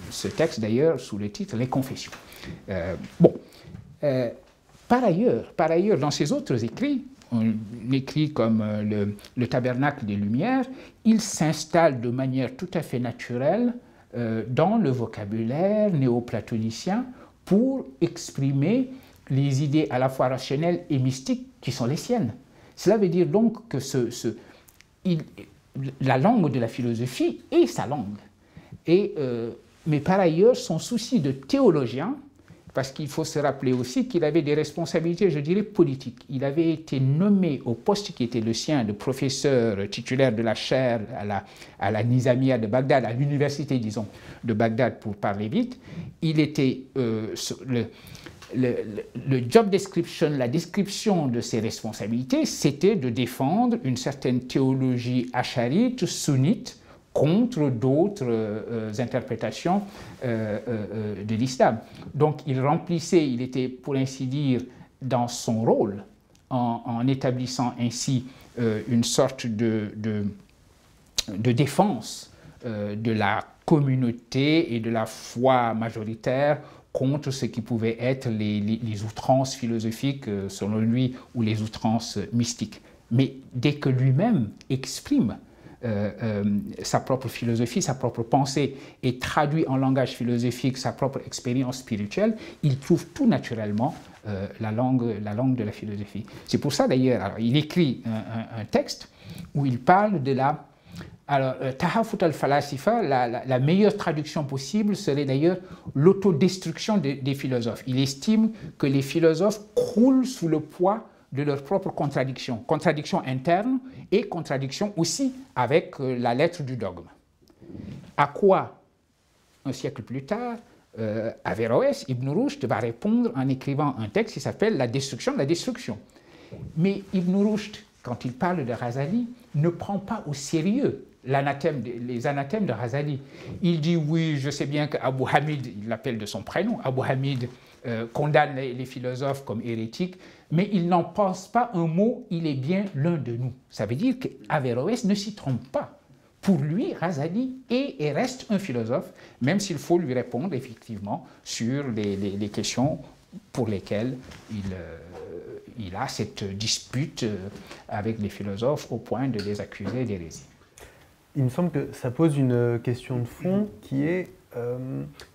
ce texte d'ailleurs sous le titre « Les confessions ». Par ailleurs, dans ses autres écrits, un écrit comme le Tabernacle des Lumières, il s'installe de manière tout à fait naturelle dans le vocabulaire néoplatonicien pour exprimer les idées à la fois rationnelles et mystiques qui sont les siennes. Cela veut dire donc que la langue de la philosophie est sa langue. Mais par ailleurs, son souci de théologien, parce qu'il faut se rappeler aussi qu'il avait des responsabilités, je dirais, politiques. Il avait été nommé au poste qui était le sien de professeur titulaire de la chaire à la Nizamiya de Bagdad, à l'université, disons, de Bagdad, pour parler vite. Il était le job description, la description de ses responsabilités, c'était de défendre une certaine théologie acharite, sunnite, contre d'autres interprétations de l'islam. Donc il était pour ainsi dire dans son rôle en établissant ainsi une sorte de défense de la communauté et de la foi majoritaire contre ce qui pouvait être les outrances philosophiques selon lui ou les outrances mystiques. Mais dès que lui-même exprime sa propre philosophie, sa propre pensée et traduit en langage philosophique sa propre expérience spirituelle, il trouve tout naturellement la langue de la philosophie. C'est pour ça d'ailleurs, il écrit un texte où il parle de la... Alors, Tahafut al-Falasifa, la meilleure traduction possible serait d'ailleurs l'autodestruction des philosophes. Il estime que les philosophes croulent sous le poids de leurs propres contradictions, contradictions internes et contradictions aussi avec la lettre du dogme. À quoi, un siècle plus tard, Averroès, Ibn Rushd va répondre en écrivant un texte qui s'appelle « La destruction de la destruction ». Mais Ibn Rushd, quand il parle de Ghazali, ne prend pas au sérieux les anathèmes de Ghazali. Il dit oui, je sais bien qu'Abu Hamid, il l'appelle de son prénom, Abu Hamid condamne les philosophes comme hérétiques, mais il n'en pense pas un mot, il est bien l'un de nous. Ça veut dire qu'Averroès ne s'y trompe pas. Pour lui, Ghazali est et reste un philosophe, même s'il faut lui répondre effectivement sur les questions pour lesquelles il a cette dispute avec les philosophes au point de les accuser d'hérésie. Il me semble que ça pose une question de fond qui est,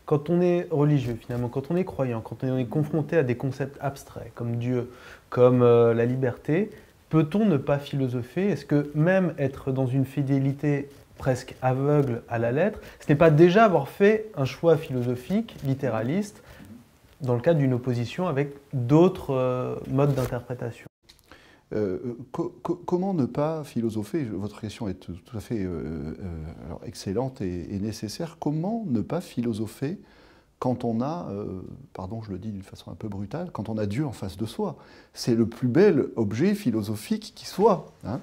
quand on est religieux finalement, quand on est croyant, quand on est confronté à des concepts abstraits comme Dieu, comme la liberté, peut-on ne pas philosopher? Est-ce que même être dans une fidélité presque aveugle à la lettre, ce n'est pas déjà avoir fait un choix philosophique, littéraliste, dans le cadre d'une opposition avec d'autres modes d'interprétation? Comment ne pas philosopher? Votre question est tout à fait alors excellente et nécessaire. Comment ne pas philosopher quand on a, pardon je le dis d'une façon un peu brutale, quand on a Dieu en face de soi? C'est le plus bel objet philosophique qui soit. Hein.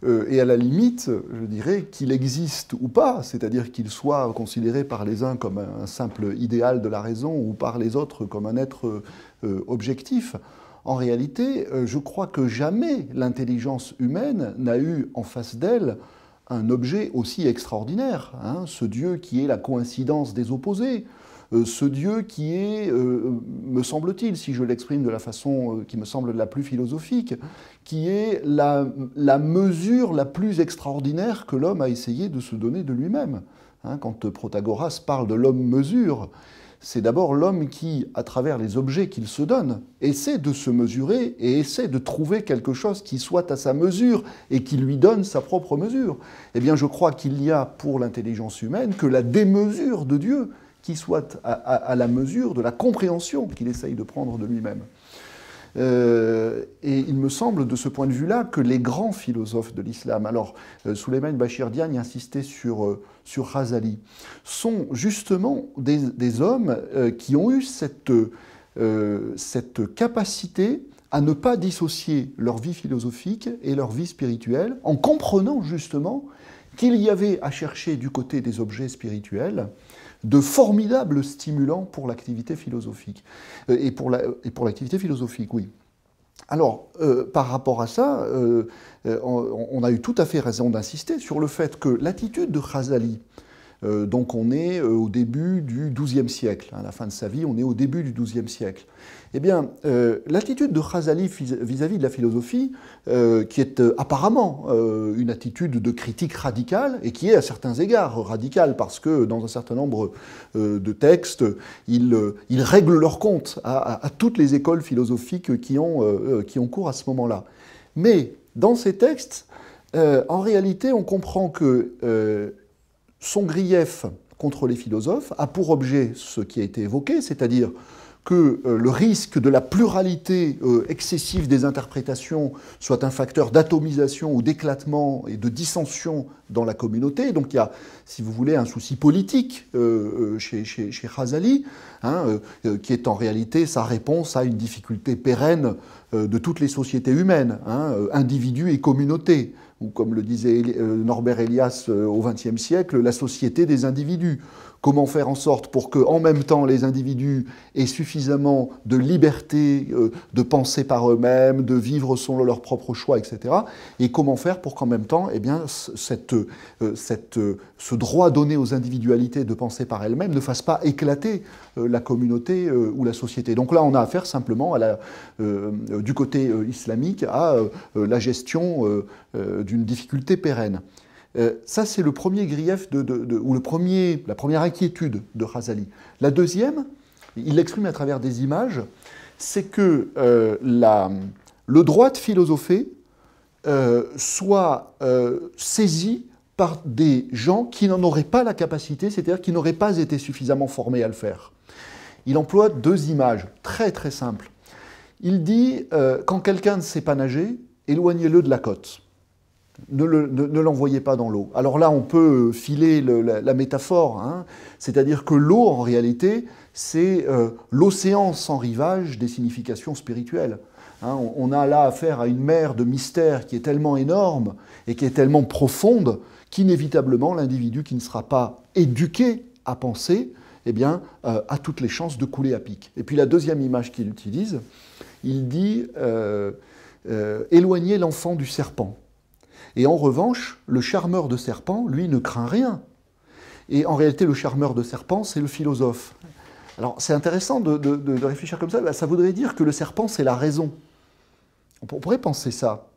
Et à la limite, je dirais qu'il existe ou pas, c'est-à-dire qu'il soit considéré par les uns comme un simple idéal de la raison ou par les autres comme un être objectif. En réalité, je crois que jamais l'intelligence humaine n'a eu en face d'elle un objet aussi extraordinaire, hein, ce Dieu qui est la coïncidence des opposés, ce Dieu qui est, me semble-t-il, si je l'exprime de la façon qui me semble la plus philosophique, qui est la mesure la plus extraordinaire que l'homme a essayé de se donner de lui-même. Hein, quand Protagoras parle de l'homme mesure, c'est d'abord l'homme qui, à travers les objets qu'il se donne, essaie de se mesurer et essaie de trouver quelque chose qui soit à sa mesure et qui lui donne sa propre mesure. Eh bien, je crois qu'il n'y a pour l'intelligence humaine que la démesure de Dieu qui soit à la mesure de la compréhension qu'il essaye de prendre de lui-même. Et il me semble de ce point de vue-là que les grands philosophes de l'islam, alors Souleymane Bachir Diagne insistait sur Ghazali, sont justement des hommes qui ont eu cette capacité à ne pas dissocier leur vie philosophique et leur vie spirituelle, en comprenant justement qu'il y avait à chercher du côté des objets spirituels de formidables stimulants pour l'activité philosophique. Et pour l'activité philosophique, oui. Alors, par rapport à ça, on a eu tout à fait raison d'insister sur le fait que l'attitude de Ghazali, Donc on est au début du XIIe siècle. À la fin de sa vie, on est au début du XIIe siècle. Eh bien, l'attitude de Ghazali vis-à-vis de la philosophie, qui est apparemment une attitude de critique radicale, et qui est à certains égards radicale, parce que dans un certain nombre de textes, ils règlent leur compte à toutes les écoles philosophiques qui ont cours à ce moment-là. Mais dans ces textes, en réalité, on comprend que son grief contre les philosophes a pour objet ce qui a été évoqué, c'est-à-dire que le risque de la pluralité excessive des interprétations soit un facteur d'atomisation ou d'éclatement et de dissension dans la communauté. Donc il y a, si vous voulez, un souci politique chez Ghazali, qui est en réalité sa réponse à une difficulté pérenne de toutes les sociétés humaines, individus et communautés, ou comme le disait Norbert Elias au XXe siècle, la société des individus. Comment faire en sorte pour qu'en même temps les individus aient suffisamment de liberté de penser par eux-mêmes, de vivre selon leurs propres choix, etc. Et comment faire pour qu'en même temps, eh bien, ce droit donné aux individualités de penser par elles-mêmes ne fasse pas éclater la communauté ou la société. Donc là, on a affaire simplement, du côté islamique, à la gestion d'une difficulté pérenne. Ça, c'est le premier grief ou la première inquiétude de Ghazali. La deuxième, il l'exprime à travers des images, c'est que le droit de philosopher soit saisi par des gens qui n'en auraient pas la capacité, c'est-à-dire qui n'auraient pas été suffisamment formés à le faire. Il emploie deux images très très simples. Il dit, quand quelqu'un ne sait pas nager, éloignez-le de la côte. Ne l'envoyez pas dans l'eau. Alors là, on peut filer la métaphore, c'est-à-dire que l'eau, en réalité, c'est l'océan sans rivage des significations spirituelles. On a là affaire à une mer de mystère qui est tellement énorme et qui est tellement profonde qu'inévitablement, l'individu qui ne sera pas éduqué à penser, eh bien, a toutes les chances de couler à pic. Et puis la deuxième image qu'il utilise, il dit éloignez l'enfant du serpent. Et en revanche, le charmeur de serpent, lui, ne craint rien. Et en réalité, le charmeur de serpent, c'est le philosophe. Alors, c'est intéressant de réfléchir comme ça. Ça voudrait dire que le serpent, c'est la raison. On pourrait penser ça.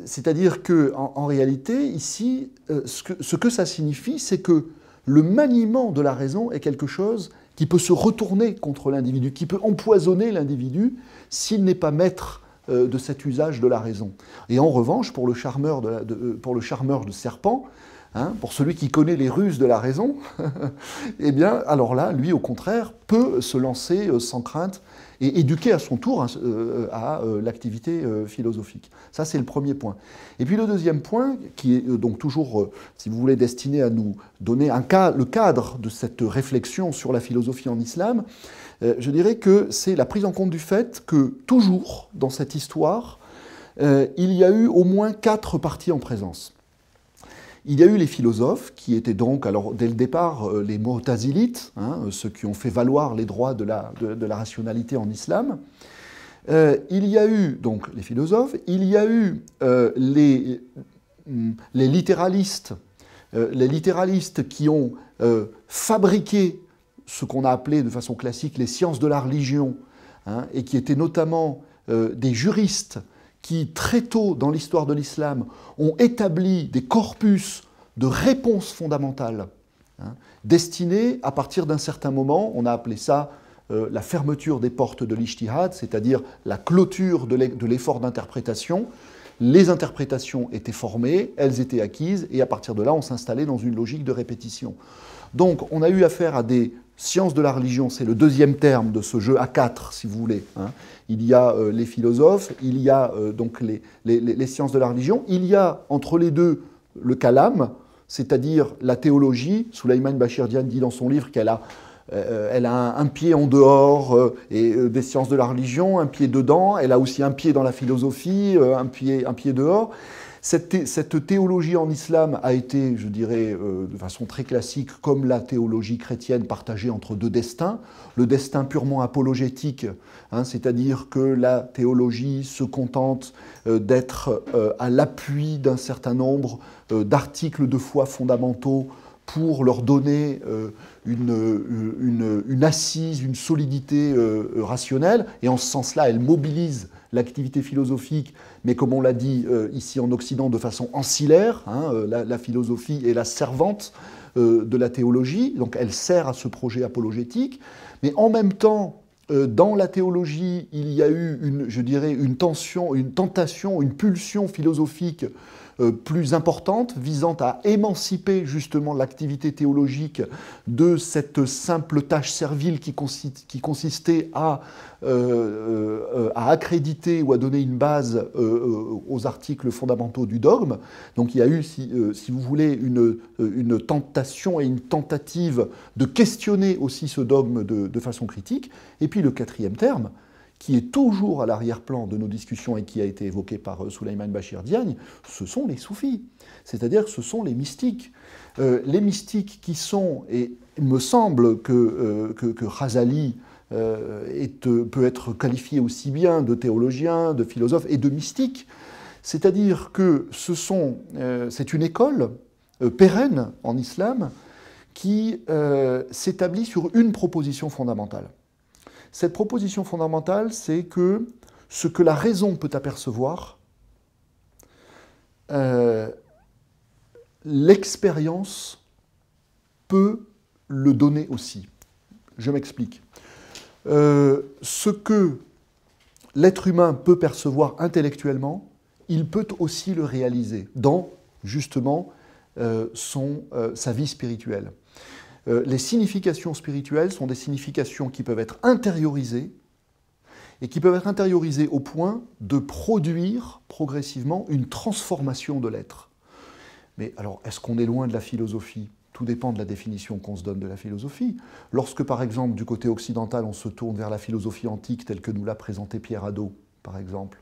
C'est-à-dire qu'en réalité, ici, ce que ça signifie, c'est que le maniement de la raison est quelque chose qui peut se retourner contre l'individu, qui peut empoisonner l'individu s'il n'est pas maître de cet usage de la raison. Et en revanche, pour le charmeur de serpent, pour celui qui connaît les ruses de la raison, eh bien, alors là, lui, au contraire, peut se lancer sans crainte et éduquer à son tour à l'activité philosophique. Ça, c'est le premier point. Et puis le deuxième point, qui est donc toujours, si vous voulez, destiné à nous donner le cadre de cette réflexion sur la philosophie en islam, je dirais que c'est la prise en compte du fait que toujours, dans cette histoire, il y a eu au moins 4 parties en présence. Il y a eu les philosophes, qui étaient donc, alors dès le départ, les Mu'tazilites, ceux qui ont fait valoir les droits de la rationalité en islam. Il y a eu donc les philosophes, il y a eu les littéralistes qui ont fabriqué ce qu'on a appelé de façon classique les sciences de la religion, et qui étaient notamment des juristes qui, très tôt dans l'histoire de l'islam, ont établi des corpus de réponses fondamentales, destinés, à partir d'un certain moment, on a appelé ça la fermeture des portes de l'ijtihad, c'est-à-dire la clôture de l'effort d'interprétation. Les interprétations étaient formées, elles étaient acquises, et à partir de là, on s'installait dans une logique de répétition. Donc, on a eu affaire à des sciences de la religion, c'est le deuxième terme de ce jeu à 4, si vous voulez. Il y a les philosophes, il y a donc les sciences de la religion, il y a entre les deux le kalam, c'est-à-dire la théologie. Sulaiman Bachirdian dit dans son livre qu'elle a un pied en dehors des sciences de la religion, un pied dedans, elle a aussi un pied dans la philosophie, un pied dehors. Cette théologie en islam a été, je dirais, de façon très classique, comme la théologie chrétienne, partagée entre deux destins. Le destin purement apologétique, c'est-à-dire que la théologie se contente d'être à l'appui d'un certain nombre d'articles de foi fondamentaux pour leur donner une assise, une solidité rationnelle, et en ce sens-là, elle mobilise l'activité philosophique, mais comme on l'a dit ici en Occident, de façon ancillaire. La philosophie est la servante de la théologie, donc elle sert à ce projet apologétique, mais en même temps, dans la théologie, il y a eu, une tentation, une pulsion philosophique plus importante, visant à émanciper justement l'activité théologique de cette simple tâche servile qui consistait à accréditer ou à donner une base aux articles fondamentaux du dogme. Donc il y a eu, si vous voulez, une tentation et une tentative de questionner aussi ce dogme de façon critique. Et puis le quatrième terme, qui est toujours à l'arrière-plan de nos discussions et qui a été évoqué par Souleymane Bachir Diagne, ce sont les soufis, c'est-à-dire ce sont les mystiques. Les mystiques qui sont, et il me semble que Ghazali peut être qualifié aussi bien de théologien, de philosophe et de mystique, c'est-à-dire que c'est une école pérenne en islam qui s'établit sur une proposition fondamentale. Cette proposition fondamentale, c'est que ce que la raison peut apercevoir, l'expérience peut le donner aussi. Je m'explique. Ce que l'être humain peut percevoir intellectuellement, il peut aussi le réaliser dans, justement, sa vie spirituelle. Les significations spirituelles sont des significations qui peuvent être intériorisées, et qui peuvent être intériorisées au point de produire progressivement une transformation de l'être. Mais alors, est-ce qu'on est loin de la philosophie ? Tout dépend de la définition qu'on se donne de la philosophie. Lorsque, par exemple, du côté occidental, on se tourne vers la philosophie antique telle que nous l'a présentée Pierre Hadot, par exemple,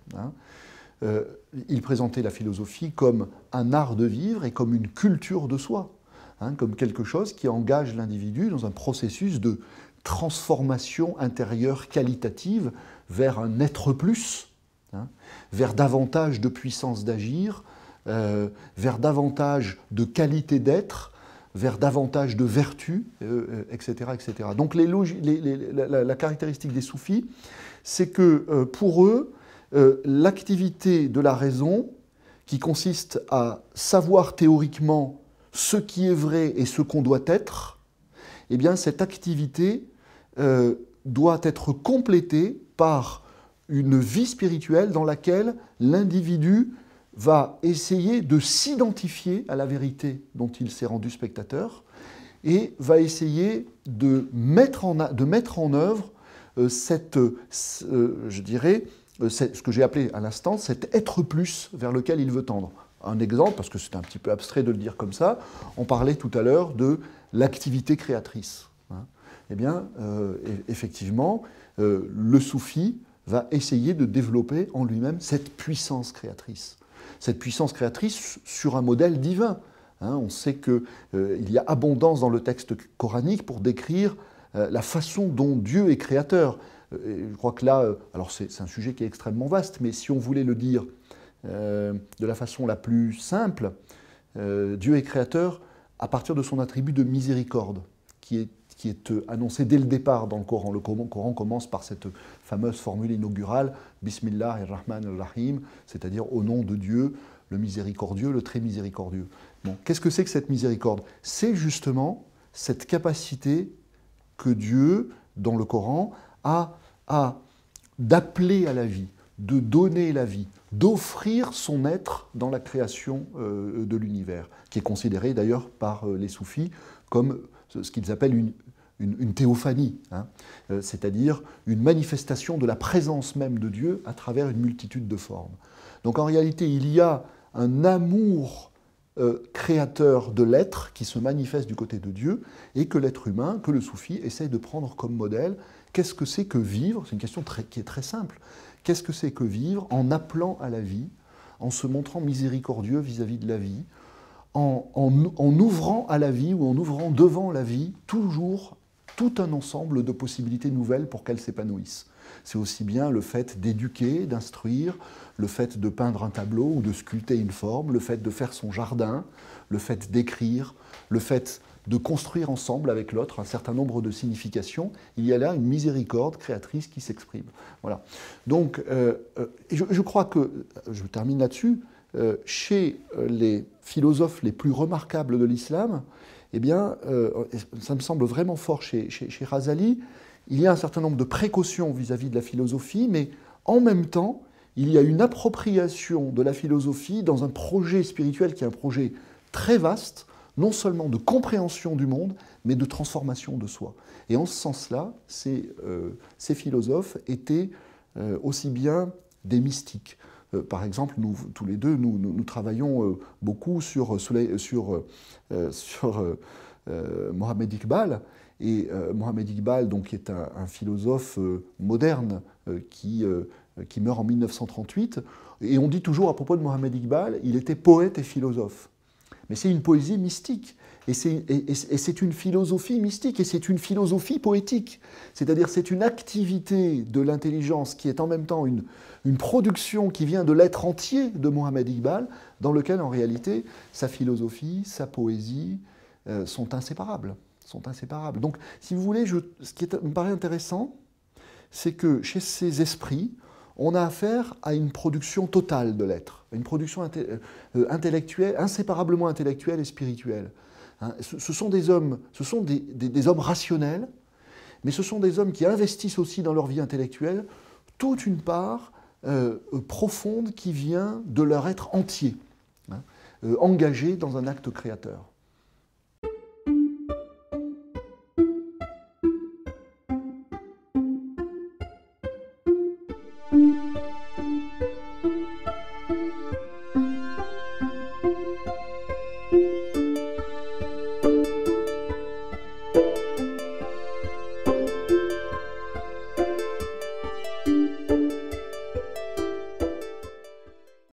il présentait la philosophie comme un art de vivre et comme une culture de soi. Comme quelque chose qui engage l'individu dans un processus de transformation intérieure qualitative vers un être plus, vers davantage de puissance d'agir, vers davantage de qualité d'être, vers davantage de vertu, etc., etc. Donc la caractéristique des soufis, c'est que pour eux, l'activité de la raison, qui consiste à savoir théoriquement ce qui est vrai et ce qu'on doit être, eh bien cette activité doit être complétée par une vie spirituelle dans laquelle l'individu va essayer de s'identifier à la vérité dont il s'est rendu spectateur et va essayer de mettre en œuvre ce que j'ai appelé à l'instant, cet être plus vers lequel il veut tendre. Un exemple, parce que c'est un petit peu abstrait de le dire comme ça, on parlait tout à l'heure de l'activité créatrice. Eh bien, effectivement, le soufi va essayer de développer en lui-même cette puissance créatrice. Cette puissance créatrice sur un modèle divin. On sait qu'il y a abondance dans le texte coranique pour décrire la façon dont Dieu est créateur. Je crois que là, alors c'est un sujet qui est extrêmement vaste, mais si on voulait le dire de la façon la plus simple, Dieu est créateur à partir de son attribut de miséricorde, qui est annoncé dès le départ dans le Coran. Le Coran commence par cette fameuse formule inaugurale « Bismillahir-Rahman-Rahim », c'est-à-dire « au nom de Dieu, le miséricordieux, le très miséricordieux ». Bon, qu'est-ce que c'est que cette miséricorde? C'est justement cette capacité que Dieu, dans le Coran, a d'appeler à la vie, de donner la vie, d'offrir son être dans la création de l'univers, qui est considéré d'ailleurs par les soufis comme ce qu'ils appellent une théophanie, c'est-à-dire une manifestation de la présence même de Dieu à travers une multitude de formes. Donc en réalité, il y a un amour créateur de l'être qui se manifeste du côté de Dieu et que l'être humain, que le soufi essaie de prendre comme modèle. Qu'est-ce que c'est que vivre? C'est une question qui est très simple. Qu'est-ce que c'est que vivre en appelant à la vie, en se montrant miséricordieux vis-à-vis de la vie, en ouvrant à la vie ou en ouvrant devant la vie toujours tout un ensemble de possibilités nouvelles pour qu'elle s'épanouisse. C'est aussi bien le fait d'éduquer, d'instruire, le fait de peindre un tableau ou de sculpter une forme, le fait de faire son jardin, le fait d'écrire, le fait de construire ensemble avec l'autre un certain nombre de significations. Il y a là une miséricorde créatrice qui s'exprime. Voilà. Donc, je crois que, je termine là-dessus, chez les philosophes les plus remarquables de l'islam, eh bien, ça me semble vraiment fort chez Razali, il y a un certain nombre de précautions vis-à-vis de la philosophie, mais en même temps, il y a une appropriation de la philosophie dans un projet spirituel qui est un projet très vaste, non seulement de compréhension du monde, mais de transformation de soi. Et en ce sens-là, ces philosophes étaient aussi bien des mystiques. Par exemple, nous, tous les deux, nous travaillons beaucoup sur Mohammed Iqbal. Et Mohammed Iqbal, donc, est un philosophe moderne qui meurt en 1938. Et on dit toujours à propos de Mohammed Iqbal, il était poète et philosophe. Mais c'est une poésie mystique, et c'est une philosophie mystique, et c'est une philosophie poétique. C'est-à-dire c'est une activité de l'intelligence qui est en même temps une production qui vient de l'être entier de Mohammed Iqbal, dans lequel en réalité sa philosophie, sa poésie sont inséparables. Donc si vous voulez, ce qui me paraît intéressant, c'est que chez ces esprits, on a affaire à une production totale de l'être, une production intellectuelle, inséparablement intellectuelle et spirituelle. Hein, ce sont des hommes, des hommes rationnels, mais ce sont des hommes qui investissent aussi dans leur vie intellectuelle toute une part profonde qui vient de leur être entier, hein, engagé dans un acte créateur.